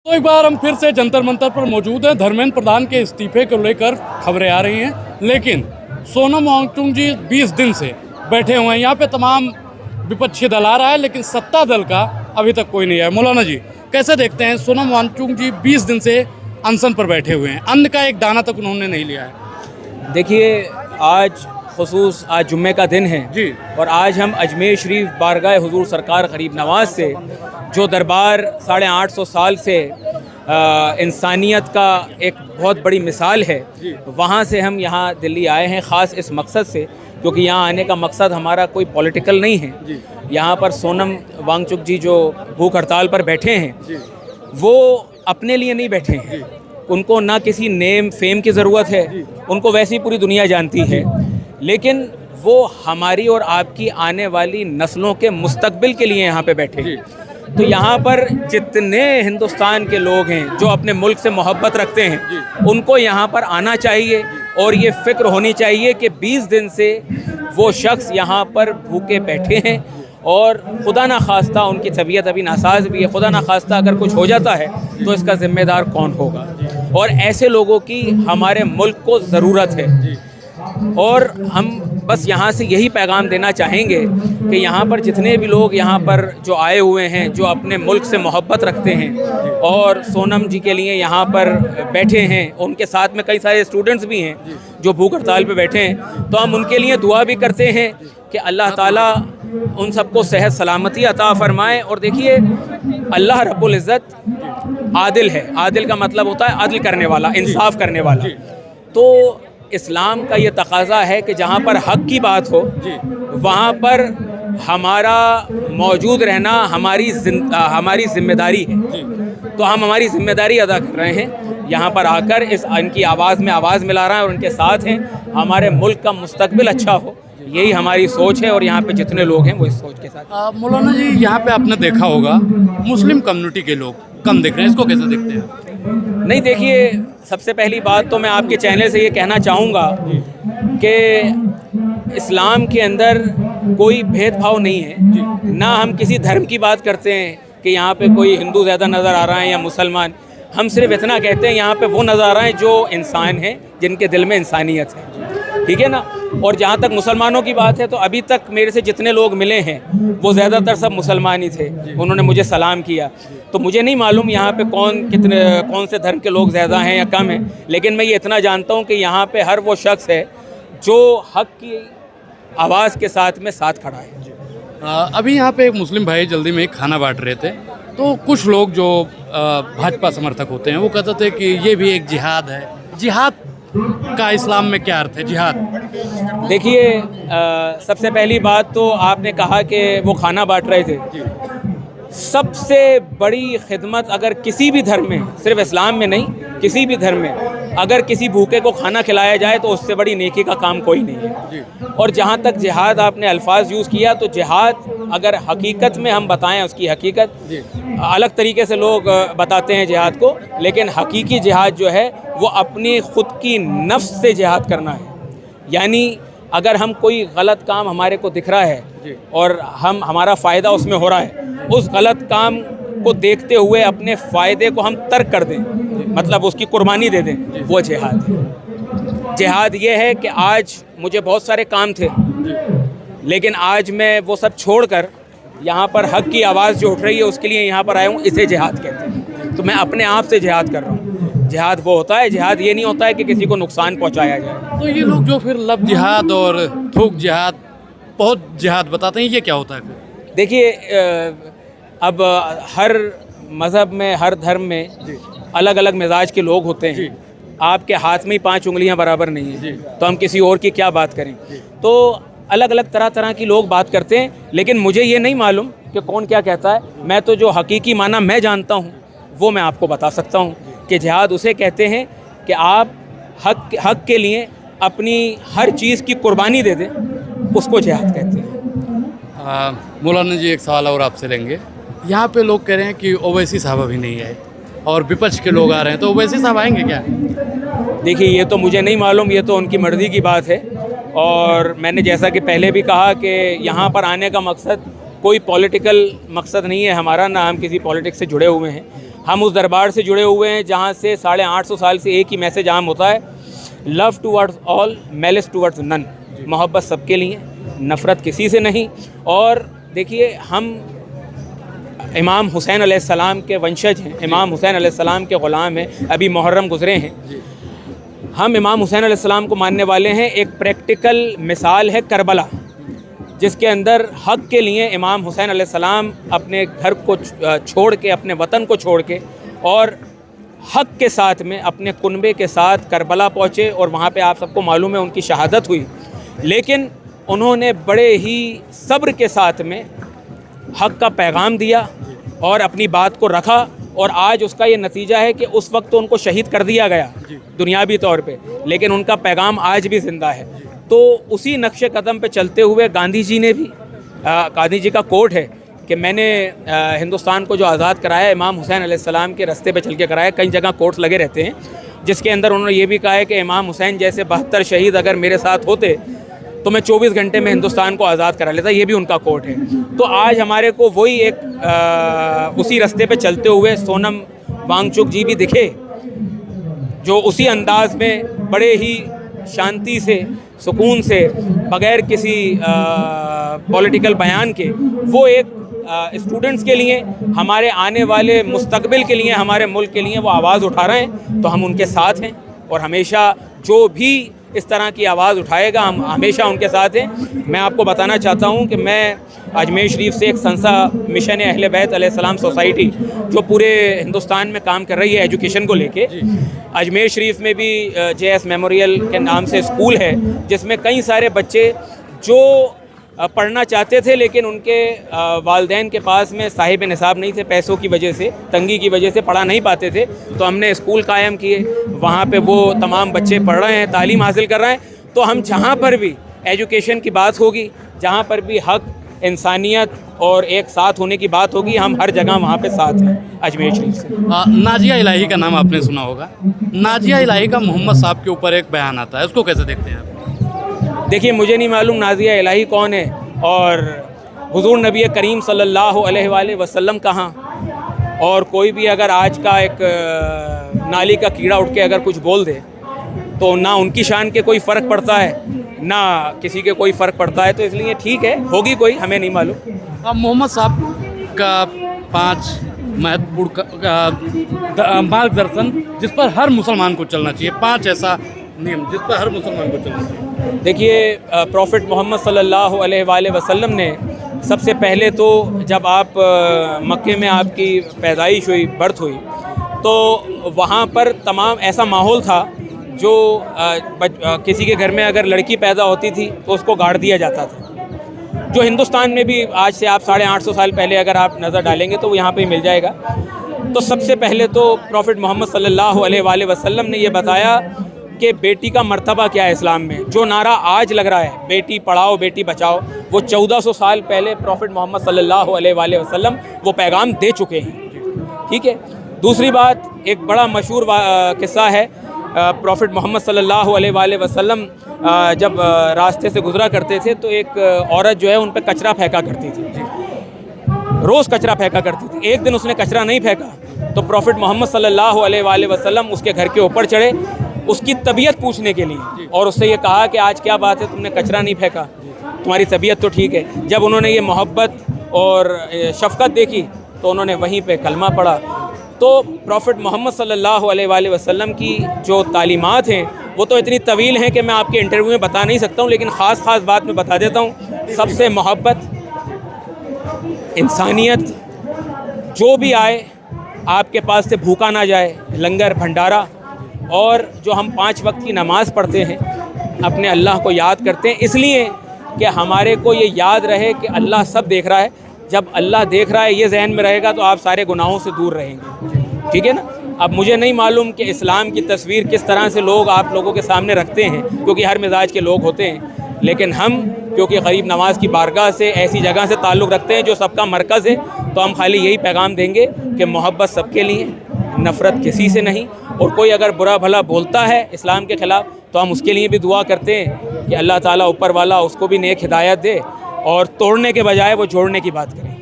तो एक बार हम फिर से जंतर मंतर पर मौजूद हैं। धर्मेंद्र प्रधान के इस्तीफे को लेकर खबरें आ रही हैं, लेकिन सोनम वांगचुक जी 20 दिन से बैठे हुए हैं। यहाँ पे तमाम विपक्षी दल आ रहा है, लेकिन सत्ता दल का अभी तक कोई नहीं है। मौलाना जी, कैसे देखते हैं सोनम वांगचुक जी 20 दिन से अनशन पर बैठे हुए हैं, अन्न का एक दाना तक उन्होंने नहीं लिया है? देखिए, आज जुम्मे का दिन है जी, और आज हम अजमेर शरीफ बारगाह हुजूर सरकार गरीब नवाज से, जो दरबार 850 साल से इंसानियत का एक बहुत बड़ी मिसाल है, वहाँ से हम यहाँ दिल्ली आए हैं ख़ास इस मकसद से, क्योंकि यहाँ आने का मकसद हमारा कोई पॉलिटिकल नहीं है। यहाँ पर सोनम वांगचुक जी जो भूख हड़ताल पर बैठे हैं, वो अपने लिए नहीं बैठे हैं। उनको ना किसी नेम फेम की ज़रूरत है, उनको वैसे ही पूरी दुनिया जानती है, लेकिन वो हमारी और आपकी आने वाली नस्लों के मुस्तकबिल के लिए यहाँ पे बैठे हैं। तो यहाँ पर जितने हिंदुस्तान के लोग हैं जो अपने मुल्क से मोहब्बत रखते हैं, उनको यहाँ पर आना चाहिए और ये फ़िक्र होनी चाहिए कि 20 दिन से वो शख्स यहाँ पर भूखे बैठे हैं और खुदा ना खास्ता उनकी तबीयत अभी नासाज भी है। खुदा ना खास्ता अगर कुछ हो जाता है तो इसका ज़िम्मेदार कौन होगा? और ऐसे लोगों की हमारे मुल्क को ज़रूरत है। और हम बस यहाँ से यही पैगाम देना चाहेंगे कि यहाँ पर जितने भी लोग यहाँ पर जो आए हुए हैं, जो अपने मुल्क से मोहब्बत रखते हैं और सोनम जी के लिए यहाँ पर बैठे हैं, उनके साथ में कई सारे स्टूडेंट्स भी हैं जो भूख हड़ताल पे बैठे हैं, तो हम उनके लिए दुआ भी करते हैं कि अल्लाह ताला उन सबको सेहत सलामती अता फ़रमाए। और देखिए, अल्लाह रब्बुल इज़्ज़त आदिल है। आदिल का मतलब होता है अदल करने वाला, इंसाफ करने वाला। तो इस्लाम का ये तकाज़ा है कि जहाँ पर हक़ की बात हो, वहाँ पर हमारा मौजूद रहना हमारी ज़िम्मेदारी है। तो हम हमारी ज़िम्मेदारी अदा कर रहे हैं, यहाँ पर आकर इनकी आवाज़ में आवाज़ मिला रहे हैं और उनके साथ हैं। हमारे मुल्क का मुस्तकबिल अच्छा हो, यही हमारी सोच है और यहाँ पे जितने लोग हैं वो इस सोच के साथ। मौलाना जी, यहाँ पे आपने देखा होगा मुस्लिम कम्युनिटी के लोग कम दिख रहे हैं, इसको कैसे देखते हैं? नहीं, देखिए, सबसे पहली बात तो मैं आपके चैनल से ये कहना चाहूँगा कि इस्लाम के अंदर कोई भेदभाव नहीं है। ना हम किसी धर्म की बात करते हैं कि यहाँ पे कोई हिंदू ज़्यादा नज़र आ रहा है या मुसलमान। हम सिर्फ इतना कहते हैं यहाँ पे वो नज़र आ रहे हैं जो इंसान हैं, जिनके दिल में इंसानियत है, ठीक है ना। और जहाँ तक मुसलमानों की बात है, तो अभी तक मेरे से जितने लोग मिले हैं वो ज़्यादातर सब मुसलमान ही थे। उन्होंने मुझे सलाम किया। तो मुझे नहीं मालूम यहाँ पे कौन से धर्म के लोग ज़्यादा हैं या कम हैं, लेकिन मैं ये इतना जानता हूँ कि यहाँ पे हर वो शख्स है जो हक़ की आवाज़ के साथ में साथ खड़ा है। अभी यहाँ पे एक मुस्लिम भाई जल्दी में खाना बांट रहे थे, तो कुछ लोग जो भाजपा समर्थक होते हैं वो कहते थे कि ये भी एक जिहाद है। जिहाद का इस्लाम में क्या अर्थ है, जिहाद? देखिए, सबसे पहली बात तो आपने कहा कि वो खाना बांट रहे थे। सबसे बड़ी खिदमत अगर किसी भी धर्म में, सिर्फ इस्लाम में नहीं, किसी भी धर्म में अगर किसी भूखे को खाना खिलाया जाए तो उससे बड़ी नेकी का काम कोई नहीं है। और जहाँ तक जिहाद आपने अल्फाज यूज़ किया, तो जिहाद अगर हकीकत में हम बताएं, उसकी हकीकत अलग तरीके से लोग बताते हैं जिहाद को, लेकिन हकीकी जिहाद जो है वो अपनी ख़ुद की नफ्स से जिहाद करना है। यानी अगर हम कोई गलत काम हमारे को दिख रहा है और हमारा फ़ायदा उसमें हो रहा है, उस गलत काम को देखते हुए अपने फ़ायदे को हम तर्क कर दें, मतलब उसकी कुर्बानी दे दें, वो जिहाद है। जिहाद ये है कि आज मुझे बहुत सारे काम थे, लेकिन आज मैं वो सब छोड़कर यहाँ पर हक़ की आवाज़ जो उठ रही है उसके लिए यहाँ पर आया हूँ। इसे जिहाद कहते हैं। तो मैं अपने आप से जिहाद कर रहा हूँ। जिहाद वो होता है, जिहाद ये नहीं होता है कि किसी को नुकसान पहुँचाया जाए। तो ये लोग जो फिर लब जिहाद और थूक जिहाद, बहुत जिहाद बताते हैं, ये क्या होता है फिर? देखिए, अब हर मज़हब में, हर धर्म में अलग अलग मिजाज के लोग होते हैं। आपके हाथ में ही 5 उंगलियां बराबर नहीं हैं, तो हम किसी और की क्या बात करें? तो अलग अलग तरह की लोग बात करते हैं, लेकिन मुझे ये नहीं मालूम कि कौन क्या कहता है। मैं तो जो हकीकी माना मैं जानता हूँ वो मैं आपको बता सकता हूँ कि जिहाद उसे कहते हैं कि आप हक़ के लिए अपनी हर चीज़ की कुर्बानी दे दें, उसको जिहाद कहते हैं। मौलाना जी, एक सवाल और आपसे लेंगे। यहाँ पे लोग कह रहे हैं कि ओवैसी साहब अभी नहीं आए और विपक्ष के लोग आ रहे हैं, तो ओवैसी साहब आएंगे क्या? देखिए, ये तो मुझे नहीं मालूम, ये तो उनकी मर्ज़ी की बात है। और मैंने जैसा कि पहले भी कहा कि यहाँ पर आने का मकसद कोई पॉलिटिकल मकसद नहीं है हमारा, ना हम किसी पॉलिटिक्स से जुड़े हुए हैं। हम उस दरबार से जुड़े हुए हैं जहाँ से 850 साल से एक ही मैसेज आम होता है, love towards all, malice towards none. मोहब्बत सबके लिए, नफ़रत किसी से नहीं। और देखिए, हम इमाम हुसैन अलैहिस्सलाम के वंशज हैं, इमाम हुसैन अलैहिस्सलाम के ग़ुलाम हैं। अभी मुहर्रम गुज़रे हैं, हम इमाम हुसैन अलैहिस्सलाम को मानने वाले हैं। एक प्रैक्टिकल मिसाल है करबला, जिसके अंदर हक़ के लिए इमाम हुसैन अलैहिस्सलाम अपने घर को छोड़ के, अपने वतन को छोड़ के और हक़ के साथ में अपने कुनबे के साथ करबला पहुँचे। और वहाँ पे आप सबको मालूम है उनकी शहादत हुई, लेकिन उन्होंने बड़े ही सब्र के साथ में हक़ का पैगाम दिया और अपनी बात को रखा। और आज उसका ये नतीजा है कि उस वक्त तो उनको शहीद कर दिया गया दुनियावी तौर पे, लेकिन उनका पैगाम आज भी ज़िंदा है। तो उसी नक्शे कदम पे चलते हुए गांधी जी ने भी, गांधी जी का कोट है कि मैंने हिंदुस्तान को जो आज़ाद कराया, इमाम हुसैन अलैहिस्सलाम के रास्ते पे चल के कराया। कई जगह कोट्स लगे रहते हैं, जिसके अंदर उन्होंने ये भी कहा है कि इमाम हुसैन जैसे 72 शहीद अगर मेरे साथ होते तो मैं 24 घंटे में हिंदुस्तान को आज़ाद करा लेता। ये भी उनका कोट है। तो आज हमारे को वही एक उसी रास्ते पे चलते हुए सोनम वांगचुक जी भी दिखे, जो उसी अंदाज में बड़े ही शांति से, सुकून से, बग़ैर किसी पॉलिटिकल बयान के, वो एक स्टूडेंट्स के लिए, हमारे आने वाले मुस्तकबिल के लिए, हमारे मुल्क के लिए वो आवाज़ उठा रहे हैं। तो हम उनके साथ हैं और हमेशा जो भी इस तरह की आवाज़ उठाएगा, हम हमेशा उनके साथ हैं। मैं आपको बताना चाहता हूं कि मैं अजमेर शरीफ से एक संस्था मिशन अहले बैत अलैहिस्सलाम सोसाइटी, जो पूरे हिंदुस्तान में काम कर रही है एजुकेशन को लेके, अजमेर शरीफ में भी JS मेमोरियल के नाम से स्कूल है, जिसमें कई सारे बच्चे जो पढ़ना चाहते थे लेकिन उनके वालिदैन के पास में साहिब निसाब नहीं थे, पैसों की वजह से, तंगी की वजह से पढ़ा नहीं पाते थे। तो हमने स्कूल कायम किए, वहाँ पे वो तमाम बच्चे पढ़ रहे हैं, तालीम हासिल कर रहे हैं। तो हम जहाँ पर भी एजुकेशन की बात होगी, जहाँ पर भी हक़, इंसानियत और एक साथ होने की बात होगी, हम हर जगह वहाँ पे साथ हैं अजमेर शरीफ से। नाजिया इलाही का नाम आपने सुना होगा। नाजिया इलाही का मोहम्मद साहब के ऊपर एक बयान आता है, उसको कैसे देखते हैं आप? देखिए, मुझे नहीं मालूम नाजिया इलाही कौन है और हुजूर नबी करीम सल्लल्लाहु अलैहि वसल्लम कहाँ। और कोई भी अगर आज का एक नाली का कीड़ा उठ के अगर कुछ बोल दे तो ना उनकी शान के कोई फ़र्क पड़ता है, ना किसी के कोई फ़र्क पड़ता है। तो इसलिए ठीक है, होगी कोई, हमें नहीं मालूम। अब मोहम्मद साहब का 5 महत्वपूर्ण मार्गदर्शन जिस पर हर मुसलमान को चलना चाहिए, 5 ऐसा नियम जिस पर हर मुसलमान को चलना चाहिए। देखिए, प्रॉफिट मोहम्मद सल्लल्लाहु अलैहि वसल्लम ने सबसे पहले तो जब आप मक्के में आपकी पैदाइश हुई, बर्थ हुई, तो वहाँ पर तमाम ऐसा माहौल था जो किसी के घर में अगर लड़की पैदा होती थी तो उसको गाड़ दिया जाता था। जो हिंदुस्तान में भी आज से आप 850 साल पहले अगर आप नज़र डालेंगे तो वो यहाँ पे मिल जाएगा। तो सबसे पहले तो प्रॉफिट मोहम्मद सल्लल्लाहु अलैहि वसल्लम ने ये बताया कि बेटी का मर्तबा क्या है इस्लाम में। जो नारा आज लग रहा है, बेटी पढ़ाओ बेटी बचाओ, वो 1400 साल पहले प्रॉफिट मोहम्मद सल्लल्लाहु अलैहि वसल्लम वो पैगाम दे चुके हैं। ठीक है। दूसरी बात, एक बड़ा मशहूर किस्सा है, प्रॉफिट मोहम्मद सल्लल्लाहु अलैहि वसल्लम जब रास्ते से गुजरा करते थे तो एक औरत जो है उन पर कचरा फेंका करती थी, रोज़ कचरा फेंका करती थी। एक दिन उसने कचरा नहीं फेंका तो प्रॉफिट मोहम्मद सल्लल्लाहु अलैहि वसल्लम उसके घर के ऊपर चढ़े उसकी तबीयत पूछने के लिए, और उससे ये कहा कि आज क्या बात है, तुमने कचरा नहीं फेंका, तुम्हारी तबीयत तो ठीक है। जब उन्होंने ये मोहब्बत और शफ़क़त देखी तो उन्होंने वहीं पे कलमा पढ़ा। तो प्रॉफिट मोहम्मद सल्लल्लाहु अलैहि वसल्लम की जो तालीमात हैं वो तो इतनी तवील हैं कि मैं आपके इंटरव्यू में बता नहीं सकता हूँ, लेकिन ख़ास बात मैं बता देता हूँ। सबसे मोहब्बत, इंसानियत, जो भी आए आपके पास से भूखा ना जाए, लंगर भंडारा, और जो हम 5 वक्त की नमाज़ पढ़ते हैं, अपने अल्लाह को याद करते हैं, इसलिए कि हमारे को ये याद रहे कि अल्लाह सब देख रहा है। जब अल्लाह देख रहा है ये जहन में रहेगा तो आप सारे गुनाहों से दूर रहेंगे। ठीक है ना। अब मुझे नहीं मालूम कि इस्लाम की तस्वीर किस तरह से लोग आप लोगों के सामने रखते हैं, क्योंकि हर मिजाज के लोग होते हैं, लेकिन हम क्योंकि ग़रीब नवाज़ की बारगाह से, ऐसी जगह से ताल्लुक़ रखते हैं जो सबका मरकज़ है, तो हम खाली यही पैगाम देंगे कि मोहब्बत सबके लिए, नफ़रत किसी से नहीं। और कोई अगर बुरा भला बोलता है इस्लाम के ख़िलाफ़ तो हम उसके लिए भी दुआ करते हैं कि अल्लाह ताला ऊपर वाला उसको भी नेक हिदायत दे और तोड़ने के बजाय वो जोड़ने की बात करें।